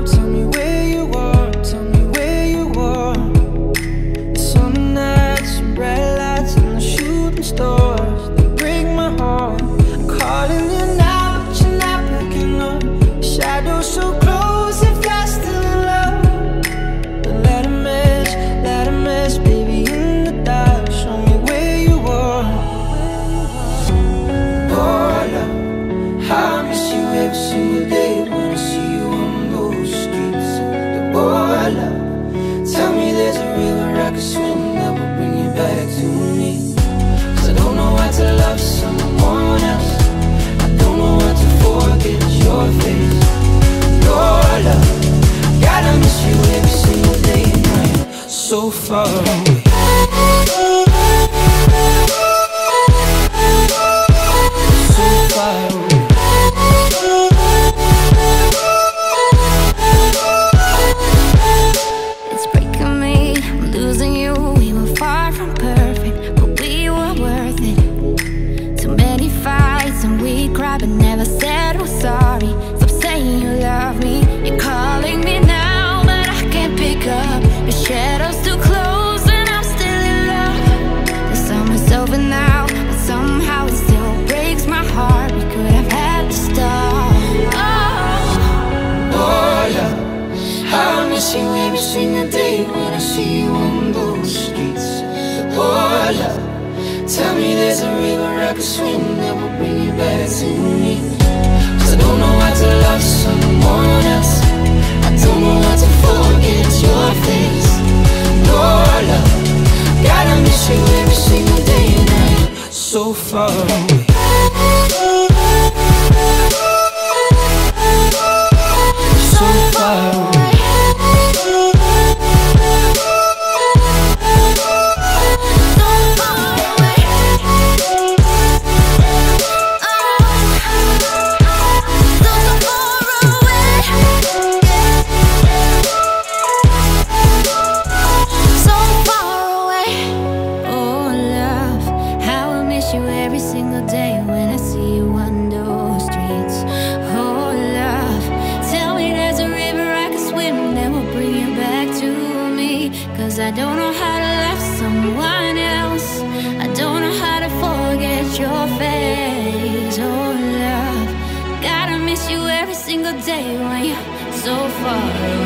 now, tell me where you are, tell me where you are. The summer nights, some bright lights and the shooting stars, they break my heart. I'm calling you now, but you're not picking up. Shadows so close, if you're still in love. But let a mess, baby, in the dark. Show me where you are. Oh, love, how I miss you every single day when I see you on those streets. Oh, love, tell me there's a river I can swim that will bring you back to me. 'Cause I don't know how to love someone else, I don't know how to forget your face. Oh, love, gotta miss you every single day and night, so far away. So far away. It's breaking me, I'm losing you. We were far from perfect, but we were worth it. Too many fights and we cried but never said we're sorry. Stop saying you love me, you're calling me now, but I can't pick up. The shadows too close and I'm still in love. The summer's over now, but somehow it still breaks my heart. We could have had to start. Oh, love, how I miss you every single day when I see you on those streets. Oh, love, tell me there's a river I can swim that will bring you back to me. 'Cause I don't know how to love someone else, I don't know how to forget your face. Oh, love, gotta miss you every single day and night, so far away. So far away. Every single day when I see you on those streets. Oh love, tell me there's a river I can swim that will bring you back to me. 'Cause I don't know how to love someone else, I don't know how to forget your face. Oh love, gotta miss you every single day when you're so far away.